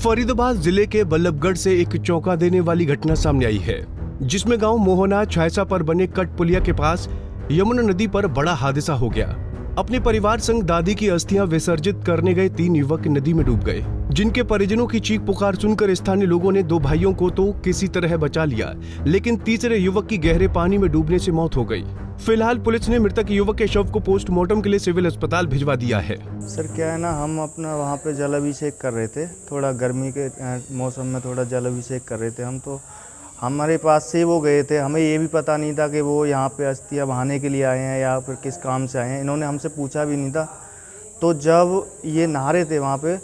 फरीदाबाद जिले के बल्लभगढ़ से एक चौंका देने वाली घटना सामने आई है, जिसमें गांव मोहना छायसा पर बने कटपुलिया के पास यमुना नदी पर बड़ा हादसा हो गया। अपने परिवार संग दादी की अस्थियां विसर्जित करने गए 3 युवक नदी में डूब गए, जिनके परिजनों की चीख पुकार सुनकर स्थानीय लोगों ने 2 भाइयों को तो किसी तरह बचा लिया, लेकिन तीसरे युवक की गहरे पानी में डूबने से मौत हो गई। फिलहाल पुलिस ने मृतक युवक के शव को पोस्टमार्टम के लिए सिविल अस्पताल भिजवा दिया है। सर क्या है ना, हम अपना वहाँ पे जल अभिषेक कर रहे थे, थोड़ा गर्मी के मौसम में थोड़ा जल अभिषेक कर रहे थे हम, तो हमारे पास से वो गए थे। हमें ये भी पता नहीं था कि वो यहाँ पे अस्थियाँ बहाने के लिए आए हैं या फिर किस काम से आए हैं, इन्होंने हमसे पूछा भी नहीं था। तो जब ये नहा रहे थे वहाँ पे,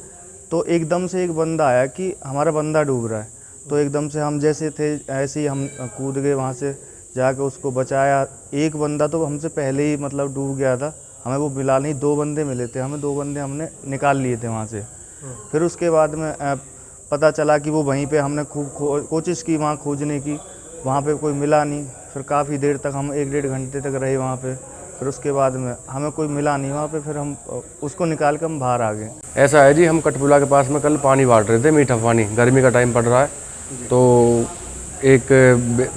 तो एकदम से एक बंदा आया कि हमारा बंदा डूब रहा है, तो एकदम से हम जैसे थे ऐसे ही हम कूद गए वहाँ से, जाके उसको बचाया। एक बंदा तो हमसे पहले ही मतलब डूब गया था, हमें वो मिला नहीं। 2 बंदे मिले थे हमें, 2 बंदे हमने निकाल लिए थे वहाँ से। फिर उसके बाद में पता चला कि वो वहीं पे हमने खूब कोशिश की वहाँ खोजने की, वहाँ पे कोई मिला नहीं। फिर काफ़ी देर तक हम 1-1.5 घंटे तक रहे वहाँ पे। फिर उसके बाद में हमें कोई मिला नहीं वहाँ पे, फिर हम उसको निकाल कर हम बाहर आ गए। ऐसा है जी, हम कटपुला के पास में कल पानी बांट रहे थे, मीठा पानी, गर्मी का टाइम पड़ रहा है। तो एक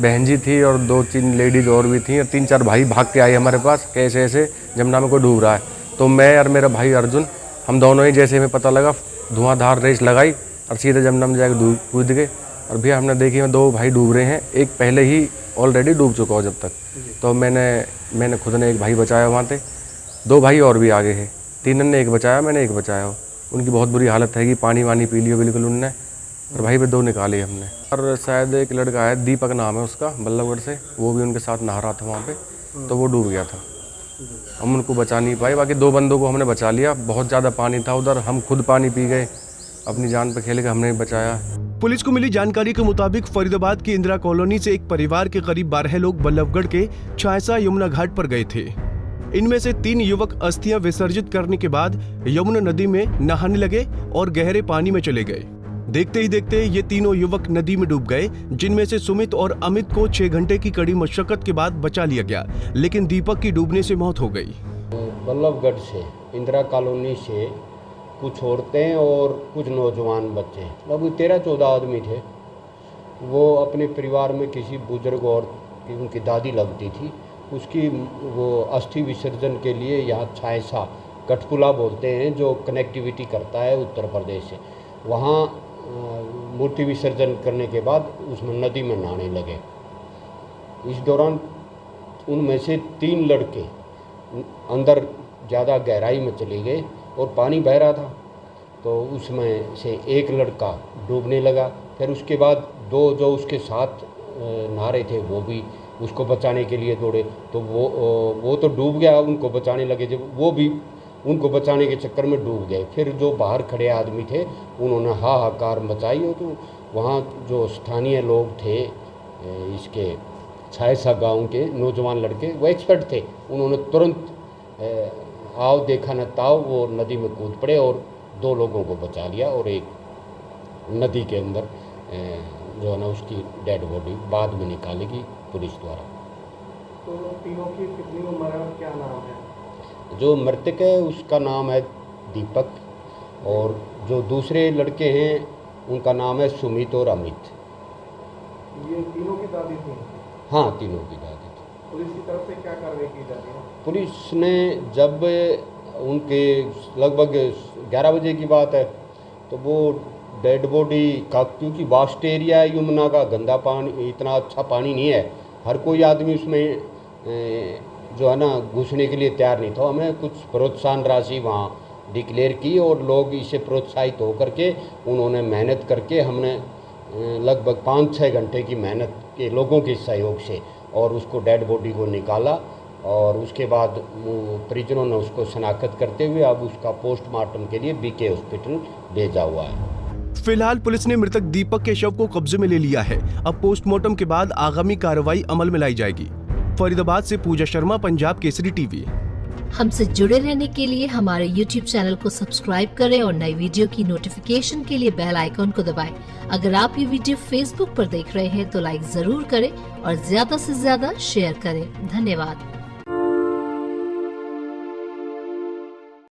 बहन जी थी और 2-3 लेडीज़ और भी थी, और 3-4 भाई भाग के आए हमारे पास, कैसे ऐसे जमुना में कोई डूब रहा है। तो मैं और मेरा भाई अर्जुन, हम दोनों ही जैसे हमें पता लगा धुआंधार रेस लगाई और सीधे जमुना में जाकर कूद गए। और भैया हमने देखी 2 भाई डूब रहे हैं, एक पहले ही ऑलरेडी डूब चुका हो जब तक। तो मैंने खुद ने एक भाई बचाया वहाँ से, 2 भाई और भी आगे हैं, 3 ने एक बचाया, मैंने एक बचाया। उनकी बहुत बुरी हालत है कि पानी वानी पी लियो बिल्कुल उनने, और भाई पे 2 निकाले हमने। और शायद एक लड़का है, दीपक नाम है उसका, बल्लभगढ़ से, वो भी उनके साथ नहा रहा था वहाँ पे, तो वो डूब गया था। हम उनको बचा नहीं पाए, बाकी 2 बंदों को हमने बचा लिया। बहुत ज़्यादा पानी था उधर, हम खुद पानी पी गए, अपनी जान पे खेल के हमने बचाया। पुलिस को मिली जानकारी के मुताबिक फरीदाबाद की इंदिरा कॉलोनी से एक परिवार के करीब 12 लोग बल्लभगढ़ के छायसा यमुना घाट पर गए थे। इनमें से 3 युवक अस्थियां विसर्जित करने के बाद यमुना नदी में नहाने लगे और गहरे पानी में चले गए। देखते ही देखते ये तीनों युवक नदी में डूब गए, जिनमें से सुमित और अमित को 6 घंटे की कड़ी मशक्कत के बाद बचा लिया गया, लेकिन दीपक की डूबने से मौत हो गई। बल्लभगढ़ से इंदिरा कॉलोनी से कुछ औरतें और कुछ नौजवान बच्चे, लगभग 13-14 आदमी थे। वो अपने परिवार में किसी बुजुर्ग और उनकी दादी लगती थी, उसकी वो अस्थि विसर्जन के लिए यहाँ छायसा कटपुला बोलते हैं, जो कनेक्टिविटी करता है उत्तर प्रदेश से, वहाँ मूर्ति विसर्जन करने के बाद उसमें नदी में नहाने लगे। इस दौरान उनमें से 3 लड़के अंदर ज़्यादा गहराई में चले गए और पानी बह रहा था, तो उसमें से एक लड़का डूबने लगा। फिर उसके बाद 2 जो उसके साथ नहा रहे थे वो भी उसको बचाने के लिए दौड़े, तो वो तो डूब गया, उनको बचाने लगे, जब वो भी उनको बचाने के चक्कर में डूब गए। फिर जो बाहर खड़े आदमी थे उन्होंने हाहाकार मचाई, हो तो वहाँ जो स्थानीय लोग थे इसके छायसा गांव के नौजवान लड़के, वो एक्सपर्ट थे, उन्होंने तुरंत आओ देखा न ताओ वो नदी में कूद पड़े और 2 लोगों को बचा लिया, और एक नदी के अंदर जो है ना उसकी डेड बॉडी बाद में निकालेगी पुलिस द्वारा। तो तीनों की कितनी उम्र है और क्या नाम है? जो मृतक है उसका नाम है दीपक, और जो दूसरे लड़के हैं उनका नाम है सुमित और अमित। ये तीनों की दादी थी? हाँ, तीनों की दादी थी। पुलिस की तरफ से क्या कार्रवाई की जाती है? पुलिस ने जब उनके लगभग 11 बजे की बात है, तो वो डेड बॉडी का, क्योंकि वास्ट एरिया है यमुना का, गंदा पानी, इतना अच्छा पानी नहीं है, हर कोई आदमी उसमें जो है ना घुसने के लिए तैयार नहीं था। हमें कुछ प्रोत्साहन राशि वहाँ डिक्लेयर की और लोग इसे प्रोत्साहित होकर के उन्होंने मेहनत करके, हमने लगभग 5-6 घंटे की मेहनत के लोगों के सहयोग से और उसको डेड बॉडी को निकाला, और उसके बाद परिजनों ने उसको शनाख्त करते हुए अब उसका पोस्टमार्टम के लिए बीके हॉस्पिटल भेजा हुआ है। फिलहाल पुलिस ने मृतक दीपक के शव को कब्जे में ले लिया है। अब पोस्टमार्टम के बाद आगामी कार्रवाई अमल में लाई जाएगी। फरीदाबाद से पूजा शर्मा, पंजाब केसरी टीवी। हमसे जुड़े रहने के लिए हमारे YouTube चैनल को सब्सक्राइब करें और नई वीडियो की नोटिफिकेशन के लिए बेल आइकॉन को दबाएं। अगर आप ये वीडियो Facebook पर देख रहे हैं तो लाइक जरूर करें और ज्यादा से ज्यादा शेयर करें। धन्यवाद।